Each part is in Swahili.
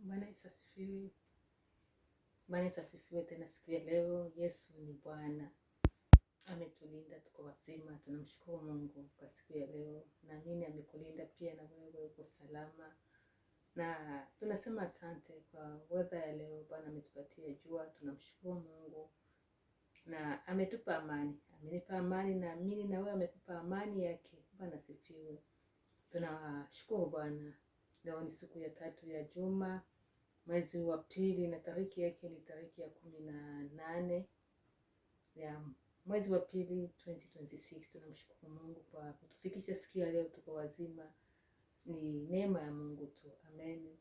Bwana Yesu asifiwe. Bwana Yesu asifiwe tena siku ya leo. Yesu ni Bwana. Ametulinda tuko wazima. Tunamshukuru Mungu kwa siku ya leo. Naamini amekulinda pia na wewe uko salama. Na tunasema asante kwa weather ya leo. Bwana ametupatia jua. Tunamshukuru Mungu. Na ametupa amani. Amenipa amani, naamini na wewe amekupa amani yake. Bwana asifiwe. Tunashukuru Bwana. Leo ni siku ya 3 ya juma, mwezi wa pili, na tariki yake ni tariki ya 18 ya mwezi wa pili 2026. Tunamshukuru Mungu kwa kutufikisha siku ya leo tuko wazima. Ni neema ya Mungu tu. Amen.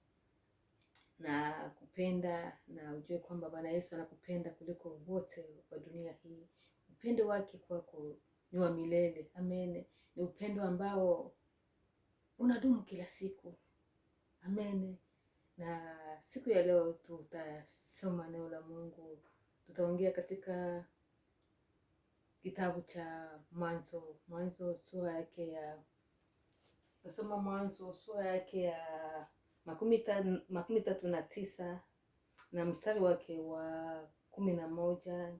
Na kupenda na ujue kwamba Bwana Yesu anakupenda kuliko wote wa dunia hii. Upendo wake kwako ni wa milele. Amen. Ni upendo ambao unadumu kila siku. Amen. Na siku ya leo tutasoma neno la Mungu. Tutaongea katika kitabu cha Mwanzo sura yake ya tutasoma Mwanzo sura yake ya 39 na mstari wake wa 11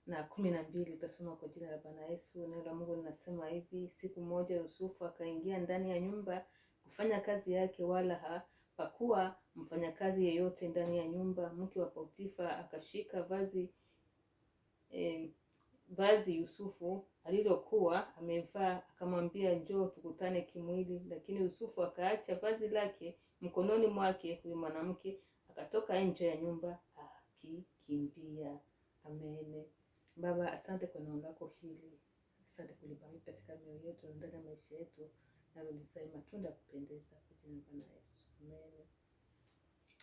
na 12. Tutasoma kwa jina la Bwana Yesu. Neno la Mungu linasema hivi: siku moja Yusufu akaingia ndani ya nyumba kufanya kazi yake, wala hapakuwa mfanyakazi yeyote ndani ya nyumba. Mke wa Potifa akashika vazi Yusufu alilokuwa amevaa, akamwambia, njoo tukutane kimwili. Lakini Yusufu akaacha vazi lake mkononi mwake. Huyu mwanamke akatoka nje ya nyumba akikimbia. Amen. Baba, asante kwa neno lako hili. Asante kulibariki katika mioyo yetu na ndani ya maisha yetu, na ulizae matunda kupendeza kwa jina la Bwana Yesu. Amen.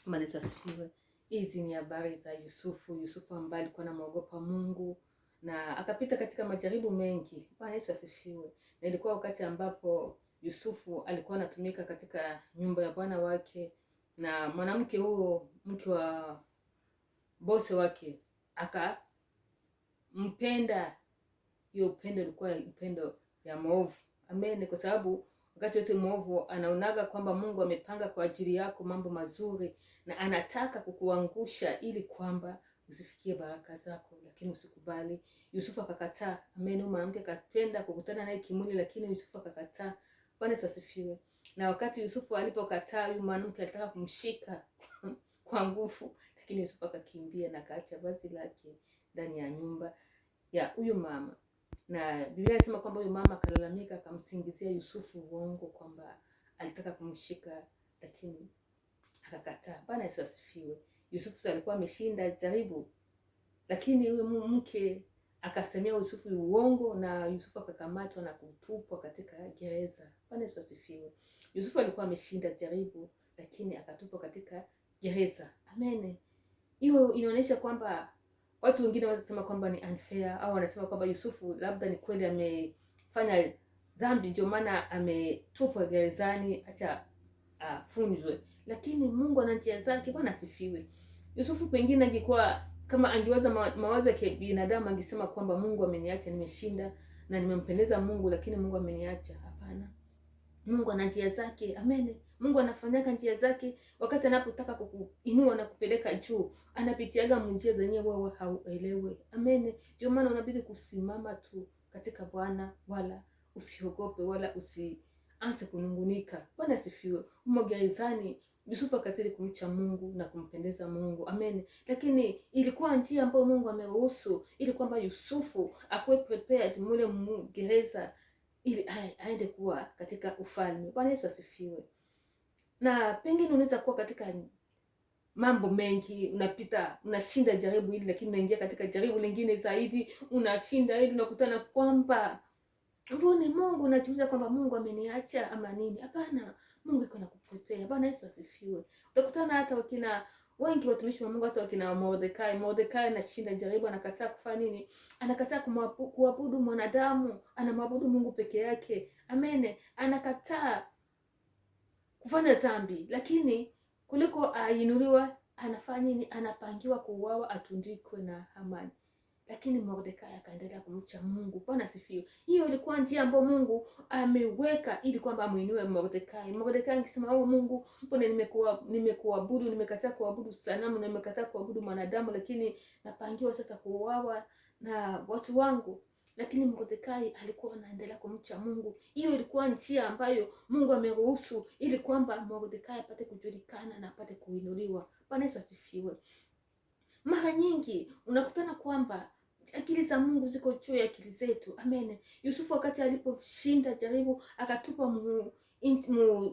Bwana Yesu asifiwe. Hizi ni habari za Yusufu ambaye alikuwa anamwogopa Mungu na akapita katika majaribu mengi. Bwana Yesu asifiwe. Na ilikuwa wakati ambapo Yusufu alikuwa anatumika katika nyumba ya bwana wake, na mwanamke huo, mke wa bosi wake, akampenda. Hiyo upendo ulikuwa upendo ya maovu. Amen. Kwa sababu wakati wote mwovu anaonaga kwamba Mungu amepanga kwa ajili yako mambo mazuri, na anataka kukuangusha ili kwamba usifikie baraka zako, lakini usikubali. Yusufu akakataa. Amen. Mwanamke akapenda kukutana naye kimwili, lakini Yusufu akakataa. Bwana Yesu asifiwe. Na wakati Yusufu alipokataa, huyu mwanamke alitaka kumshika kwa nguvu, lakini Yusufu akakimbia na akaacha vazi lake ndani ya nyumba ya huyu mama. Na Biblia inasema kwamba huyu mama akalalamika, akamsingizia Yusufu uongo kwamba alitaka kumshika, lakini akakataa. Bwana Yesu asifiwe. Yusufu alikuwa ameshinda jaribu, lakini huyo mke akasemea Yusufu uongo, na Yusufu akakamatwa na kutupwa katika gereza. Bwana Yesu asifiwe. Yusufu alikuwa ameshinda jaribu, lakini akatupwa katika gereza. Amen. Hiyo inaonyesha kwamba watu wengine wanasema kwamba ni unfair, au wanasema kwamba Yusufu labda ni kweli amefanya dhambi ndio maana ametupwa gerezani, acha afunzwe. Lakini Mungu ana njia zake. Bwana asifiwe. Yusufu pengine angekuwa kama angeweza mawazo ya binadamu, angesema kwamba Mungu ameniacha, nimeshinda na nimempendeza Mungu, lakini Mungu ameniacha. Hapana. Mungu ana njia zake. Amen. Mungu anafanyaka njia zake. Wakati anapotaka kukuinua na kupeleka juu, anapitiaga njia zenyewe wewe hauelewe. Amen. Ndio maana unabidi kusimama tu katika Bwana, wala usiogope, wala usianze kunungunika. Bwana asifiwe. Gerezani Yusufu akazidi kumcha Mungu na kumpendeza Mungu. Amen. Lakini ilikuwa njia ambayo Mungu ameruhusu ili kwamba Yusufu akuwe prepared mule gereza ili aende kuwa katika ufalme. Bwana Yesu asifiwe. Na pengine unaweza kuwa katika mambo mengi, unashinda jaribu hili, lakini unaingia katika jaribu lingine zaidi, unashinda hili, unakutana kwamba mbona Mungu, unajiuliza kwamba Mungu ameniacha ama nini? Hapana, Mungu yuko anakuprepare. Bwana Yesu asifiwe. Utakutana hata wakina wengi watumishi wa Mungu, hata wakina Mordekai anashinda jaribu, anakataa kufanya nini? Anakataa kuabudu mwanadamu, anamwabudu Mungu peke yake. Amen. Anakataa kufanya dhambi, lakini kuliko ainuliwa anafanya nini? Anapangiwa kuuawa, atundikwe na Hamani. lakini Mordekai akaendelea kumcha Mungu. Bwana asifiwe. Hiyo ilikuwa njia ambayo Mungu ameweka ili kwamba amuinue Mordekai. Mordekai akisema, Mungu, mbona nimekuabudu, nimekataa kuabudu sanamu, nimekataa kuabudu mwanadamu, lakini napangiwa sasa kuuawa na watu wangu. Lakini Mordekai alikuwa anaendelea kumcha Mungu. Hiyo ilikuwa njia ambayo Mungu ameruhusu ili kwamba Mordekai apate kujulikana na apate kuinuliwa. Bwana Yesu asifiwe. Mara nyingi unakutana kwamba akili za Mungu ziko juu ya akili zetu. Amen. Yusufu wakati aliposhinda jaribu akatupa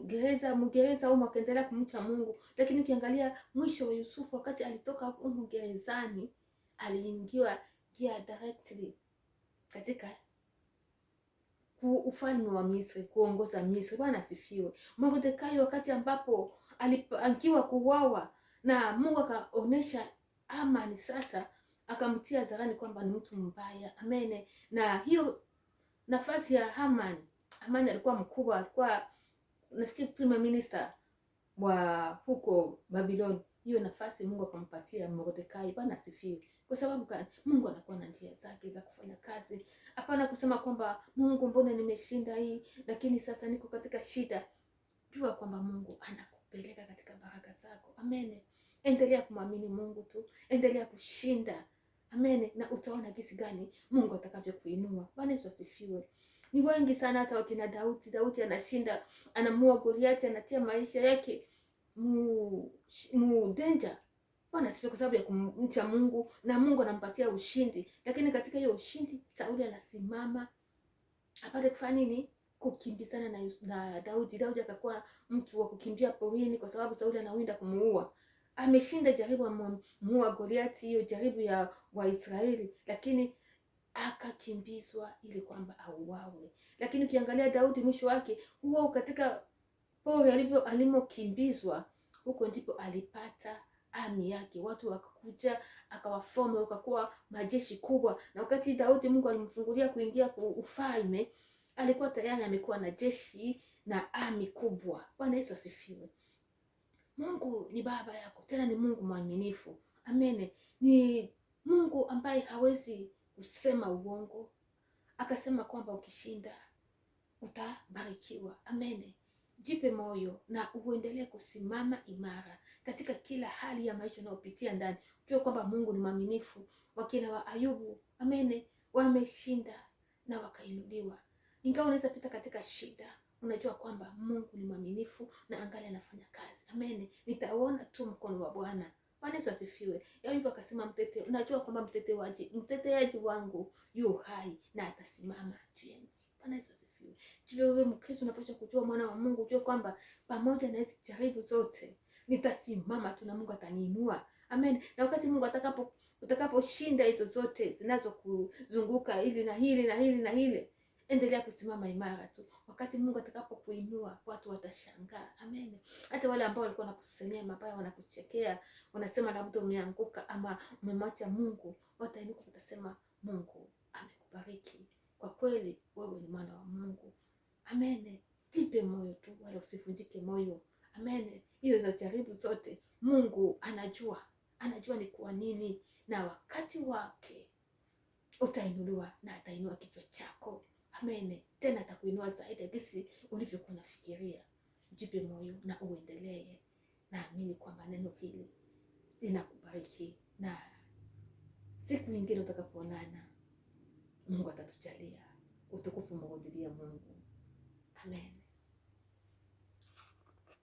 gereza au akaendelea kumcha Mungu, lakini ukiangalia mwisho wa Yusufu wakati alitoka hapo gerezani aliingiwa directly katika ufalme wa Misri, kuongoza Misri. Bwana asifiwe. Mordekai wakati ambapo alipangiwa kuuawa na Mungu akaonesha Hamani sasa akamtia hadharani kwamba ni mtu mbaya. Amen. Na hiyo nafasi ya Hamani alikuwa mkubwa, alikuwa nafikiri prime minister wa huko Babylon. Hiyo nafasi Mungu akampatia Mordekai. Bwana asifiwe. Kwa sababu Mungu anakuwa na njia zake za kufanya kazi. Hapana kusema kwamba Mungu, mbona nimeshinda hii lakini sasa niko katika shida. Jua kwamba Mungu anakupeleka katika baraka zako. Amen. Endelea kumwamini Mungu tu, endelea kushinda. Amen. Na utaona jinsi gani Mungu atakavyokuinua. Bwana Yesu asifiwe. Ni wengi sana hata wakina Daudi anashinda, anamuua Goliathi, anatia maisha yake mu danger. Bwana asifiwe, kwa sababu ya kumcha Mungu na Mungu anampatia ushindi. Lakini katika hiyo ushindi Sauli anasimama apate kufanya nini? Kukimbizana na Daudi. Daudi akakuwa mtu wa kukimbia porini kwa sababu Sauli anawinda kumuua. Ameshinda jaribu amuua Goliathi, hiyo jaribu ya Waisraeli, lakini akakimbizwa ili kwamba auawe. Lakini ukiangalia Daudi mwisho wake huo katika pori alimokimbizwa, huko ndipo alipata army yake. Watu wakakuja akawafome, wakakuwa majeshi kubwa. Na wakati Daudi Mungu alimfungulia kuingia ufalme, alikuwa tayari amekuwa na jeshi na army kubwa. Bwana Yesu asifiwe. Mungu ni baba yako, tena ni Mungu mwaminifu. Amen. Ni Mungu ambaye hawezi kusema uongo. Akasema kwamba ukishinda utabarikiwa. Amen. Jipe moyo na uendelee kusimama imara katika kila hali ya maisha unayopitia ndani. Ujue kwamba Mungu ni mwaminifu. Wakina wa Ayubu, amen, wameshinda na wakainuliwa. Ingawa unaweza pita katika shida, unajua kwamba Mungu ni mwaminifu na angali anafanya kazi. Amen. Nitaona tu mkono wa Bwana. Bwana Yesu asifiwe. Ayubu akasema, unajua kwamba mteteaji wangu yu hai na atasimama juu ya nchi. Bwana Yesu asifiwe. Wewe Mkristo unapaswa kujua, mwana wa Mungu, ujue kwamba pamoja na hizo jaribu zote nitasimama tu na Mungu ataniinua. Amen. Na wakati Mungu utakaposhinda hizo zote zinazokuzunguka, hili na hili na hili na hili, endelea kusimama imara tu. Wakati Mungu atakapokuinua, watu watashangaa. Amen. Hata wale ambao walikuwa wanakusemea mabaya, wanakuchekea, wanasema labda umeanguka ama umemwacha Mungu, watainuka watasema Mungu amekubariki. Kwa kweli wewe ni mwana wa Mungu. Amen. Jipe moyo tu, wala usivunjike moyo. Amen. Hiyo za jaribu zote Mungu anajua ni kwa nini, na wakati wake utainuliwa na atainua kichwa chako. Amen. Tena atakuinua zaidi jinsi ulivyokuwa unafikiria. Jipe moyo na uendelee. Naamini kwamba neno hili linakubariki, na siku nyingine utakapoonana Mungu atatujalia. Utukufu mrudilie Mungu. Amen.